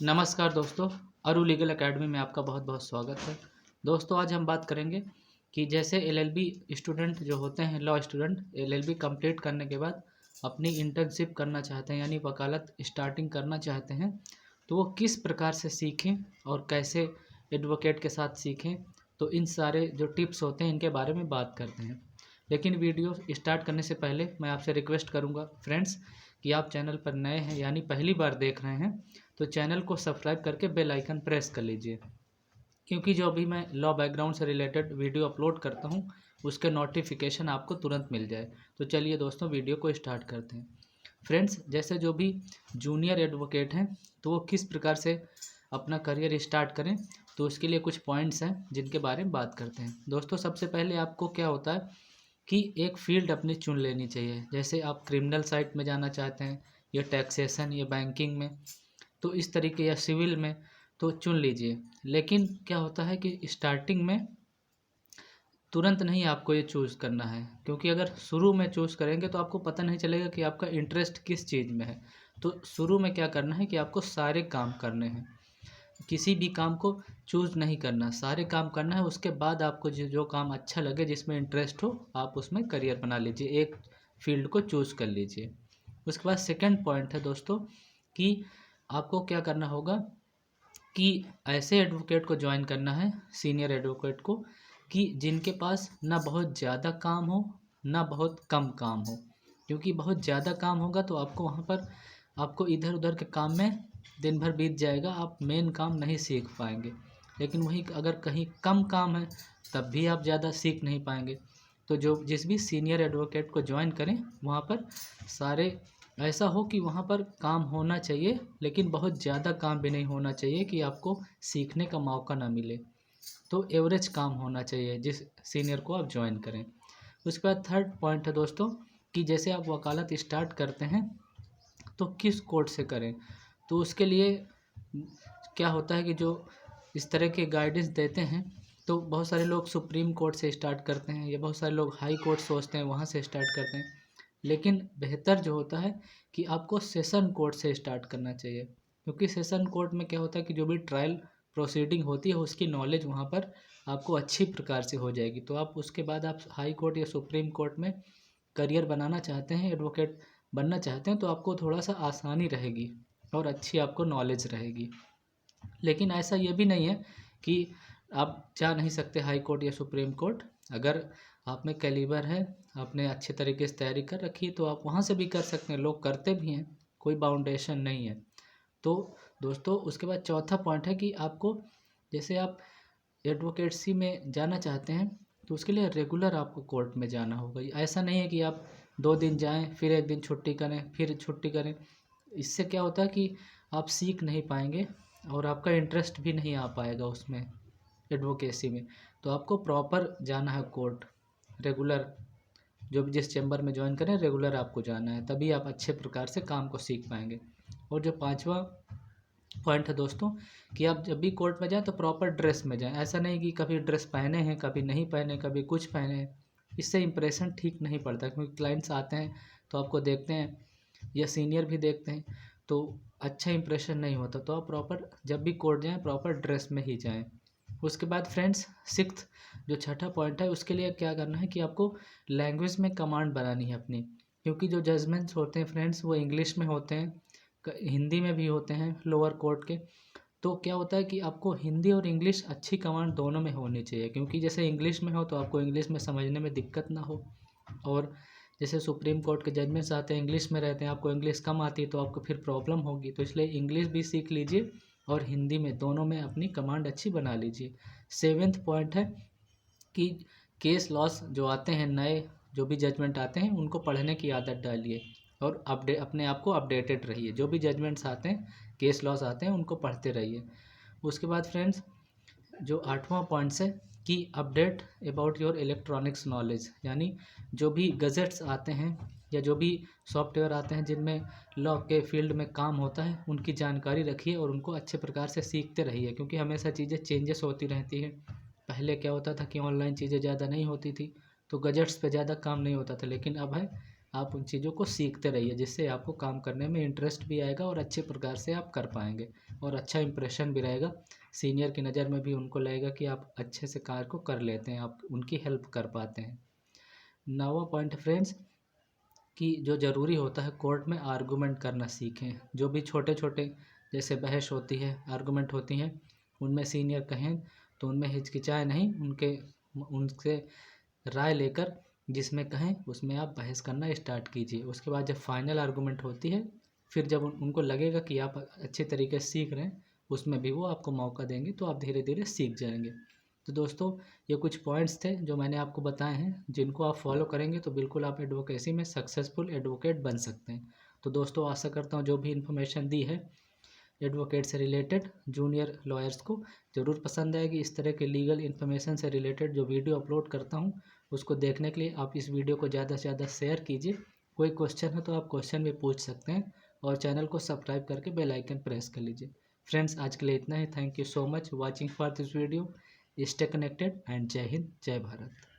नमस्कार दोस्तों, अरु लीगल एकेडमी में आपका बहुत बहुत स्वागत है। दोस्तों आज हम बात करेंगे कि जैसे एलएलबी स्टूडेंट जो होते हैं, लॉ स्टूडेंट एलएलबी कंप्लीट करने के बाद अपनी इंटर्नशिप करना चाहते हैं यानी वकालत स्टार्टिंग करना चाहते हैं, तो वो किस प्रकार से सीखें और कैसे एडवोकेट के साथ सीखें। तो इन सारे जो टिप्स होते हैं इनके बारे में बात करते हैं। लेकिन वीडियो स्टार्ट करने से पहले मैं आपसे रिक्वेस्ट करूँगा फ्रेंड्स कि आप चैनल पर नए हैं यानी पहली बार देख रहे हैं तो चैनल को सब्सक्राइब करके बेल आइकन प्रेस कर लीजिए, क्योंकि जो अभी मैं लॉ बैकग्राउंड से रिलेटेड वीडियो अपलोड करता हूँ उसके नोटिफिकेशन आपको तुरंत मिल जाए। तो चलिए दोस्तों वीडियो को स्टार्ट करते हैं। फ्रेंड्स, जैसे जो भी जूनियर एडवोकेट हैं तो वो किस प्रकार से अपना करियर स्टार्ट करें, तो उसके लिए कुछ पॉइंट्स हैं जिनके बारे में बात करते हैं। दोस्तों सबसे पहले आपको क्या होता है कि एक फ़ील्ड अपनी चुन लेनी चाहिए। जैसे आप क्रिमिनल साइड में जाना चाहते हैं या टैक्सेशन या बैंकिंग में, तो इस तरीके या सिविल में तो चुन लीजिए। लेकिन क्या होता है कि स्टार्टिंग में तुरंत नहीं आपको ये चूज़ करना है, क्योंकि अगर शुरू में चूज़ करेंगे तो आपको पता नहीं चलेगा कि आपका इंटरेस्ट किस चीज़ में है। तो शुरू में क्या करना है कि आपको सारे काम करने हैं, किसी भी काम को चूज़ नहीं करना, सारे काम करना है। उसके बाद आपको जो जो काम अच्छा लगे, जिसमें इंटरेस्ट हो, आप उसमें करियर बना लीजिए, एक फील्ड को चूज़ कर लीजिए। उसके बाद सेकंड पॉइंट है दोस्तों कि आपको क्या करना होगा कि ऐसे एडवोकेट को ज्वाइन करना है, सीनियर एडवोकेट को, कि जिनके पास ना बहुत ज़्यादा काम हो ना बहुत कम काम हो। क्योंकि बहुत ज़्यादा काम होगा तो आपको वहाँ पर आपको इधर उधर के काम में दिन भर बीत जाएगा, आप मेन काम नहीं सीख पाएंगे। लेकिन वहीं अगर कहीं कम काम है तब भी आप ज़्यादा सीख नहीं पाएंगे। तो जो जिस भी सीनियर एडवोकेट को ज्वाइन करें वहाँ पर सारे ऐसा हो कि वहाँ पर काम होना चाहिए, लेकिन बहुत ज़्यादा काम भी नहीं होना चाहिए कि आपको सीखने का मौका ना मिले। तो एवरेज काम होना चाहिए जिस सीनियर को आप ज्वाइन करें। उसके बाद थर्ड पॉइंट है दोस्तों कि जैसे आप वकालत स्टार्ट करते हैं तो किस कोर्ट से करें। तो उसके लिए क्या होता है कि जो इस तरह के गाइडेंस देते हैं, तो बहुत सारे लोग सुप्रीम कोर्ट से स्टार्ट करते हैं या बहुत सारे लोग हाई कोर्ट सोचते हैं वहाँ से स्टार्ट करते हैं। लेकिन बेहतर जो होता है कि आपको सेशन कोर्ट से स्टार्ट करना चाहिए, क्योंकि सेशन कोर्ट में क्या होता है कि जो भी ट्रायल प्रोसीडिंग होती है उसकी नॉलेज वहाँ पर आपको अच्छी प्रकार से हो जाएगी। तो आप उसके बाद आप हाई कोर्ट या सुप्रीम कोर्ट में करियर बनाना चाहते हैं, एडवोकेट बनना चाहते हैं, तो आपको थोड़ा सा आसानी रहेगी और अच्छी आपको नॉलेज रहेगी। लेकिन ऐसा ये भी नहीं है कि आप जा नहीं सकते हाई कोर्ट या सुप्रीम कोर्ट। अगर आप में कैलिबर है, आपने अच्छे तरीके से तैयारी कर रखी है, तो आप वहाँ से भी कर सकते हैं, लोग करते भी हैं, कोई बाउंडेशन नहीं है। तो दोस्तों उसके बाद चौथा पॉइंट है कि आपको जैसे आप एडवोकेसी में जाना चाहते हैं तो उसके लिए रेगुलर आपको कोर्ट में जाना होगा। ऐसा नहीं है कि आप 2 दिन जाएं फिर एक दिन छुट्टी करें फिर छुट्टी करें। इससे क्या होता है कि आप सीख नहीं पाएंगे और आपका इंटरेस्ट भी नहीं आ पाएगा उसमें, एडवोकेसी में। तो आपको प्रॉपर जाना है कोर्ट, रेगुलर जो भी जिस चैम्बर में ज्वाइन करें रेगुलर आपको जाना है, तभी आप अच्छे प्रकार से काम को सीख पाएंगे। और जो पांचवा पॉइंट है दोस्तों कि आप जब भी कोर्ट में जाएं तो प्रॉपर ड्रेस में जाएं। ऐसा नहीं कि कभी ड्रेस पहने हैं कभी नहीं पहने, कभी कुछ पहने हैं। इससे इंप्रेशन ठीक नहीं पड़ता, क्योंकि क्लाइंट्स आते हैं तो आपको देखते हैं या सीनियर भी देखते हैं तो अच्छा इंप्रेशन नहीं होता। तो आप प्रॉपर जब भी कोर्ट जाएं प्रॉपर ड्रेस में ही जाएं। उसके बाद फ्रेंड्स सिक्स्थ जो छठा पॉइंट है उसके लिए क्या करना है कि आपको लैंग्वेज में कमांड बनानी है अपनी, क्योंकि जो जजमेंट्स होते हैं फ्रेंड्स वो इंग्लिश में होते हैं, हिंदी में भी होते हैं लोअर कोर्ट के। तो क्या होता है कि आपको हिंदी और इंग्लिश अच्छी कमांड दोनों में होनी चाहिए, क्योंकि जैसे इंग्लिश में हो तो आपको इंग्लिश में समझने में दिक्कत ना हो, और जैसे सुप्रीम कोर्ट के जजमेंट्स आते हैं इंग्लिश में रहते हैं, आपको इंग्लिश कम आती है तो आपको फिर प्रॉब्लम होगी। तो इसलिए इंग्लिश भी सीख लीजिए और हिंदी में, दोनों में अपनी कमांड अच्छी बना लीजिए। सेवेंथ पॉइंट है कि केस लॉस जो आते हैं नए, जो भी जजमेंट आते हैं उनको पढ़ने की आदत डालिए और अपने आप को अपडेटेड रहिए। जो भी जजमेंट्स आते हैं, केस लॉस आते हैं, उनको पढ़ते रहिए। उसके बाद फ्रेंड्स जो आठवां पॉइंट्स है कि update about your electronics knowledge, यानी जो भी गजेट्स आते हैं या जो भी सॉफ्टवेयर आते हैं जिनमें लॉ के फील्ड में काम होता है उनकी जानकारी रखिए और उनको अच्छे प्रकार से सीखते रहिए, क्योंकि हमेशा चीज़ें चेंजेस होती रहती हैं। पहले क्या होता था कि ऑनलाइन चीज़ें ज़्यादा नहीं होती थी तो गजेट्स पे ज़्यादा काम नहीं होता था, लेकिन अब है आप उन चीज़ों को सीखते रहिए, जिससे आपको काम करने में इंटरेस्ट भी आएगा और अच्छे प्रकार से आप कर पाएंगे और अच्छा इंप्रेशन भी रहेगा। सीनियर की नज़र में भी उनको लगेगा कि आप अच्छे से कार्य को कर लेते हैं, आप उनकी हेल्प कर पाते हैं। नौवां पॉइंट फ्रेंड्स, कि जो ज़रूरी होता है कोर्ट में आर्गूमेंट करना सीखें। जो भी छोटे छोटे जैसे बहस होती है, आर्गूमेंट होती हैं, उनमें सीनियर कहें तो उनमें हिचकिचाए नहीं, उनसे राय लेकर जिसमें कहें उसमें आप बहस करना स्टार्ट कीजिए। उसके बाद जब फाइनल आर्गूमेंट होती है, फिर जब उनको लगेगा कि आप अच्छे तरीके से सीख रहे हैं, उसमें भी वो आपको मौका देंगे, तो आप धीरे धीरे सीख जाएंगे। तो दोस्तों, ये कुछ पॉइंट्स थे जो मैंने आपको बताए हैं, जिनको आप फॉलो करेंगे तो बिल्कुल आप एडवोकेसी में सक्सेसफुल एडवोकेट बन सकते हैं। तो दोस्तों, आशा करता हूँ जो भी इन्फॉर्मेशन दी है एडवोकेट से रिलेटेड जूनियर लॉयर्स को ज़रूर पसंद आएगी। इस तरह के लीगल इन्फॉर्मेशन से रिलेटेड जो वीडियो अपलोड करता हूँ, उसको देखने के लिए आप इस वीडियो को ज़्यादा से ज़्यादा शेयर कीजिए। कोई क्वेश्चन है तो आप क्वेश्चन भी पूछ सकते हैं, और चैनल को सब्सक्राइब करके बेल आइकन प्रेस कर लीजिए। फ्रेंड्स, आज के लिए इतना ही। Thank you so much watching for this video. Stay connected and जय हिंद, जय भारत।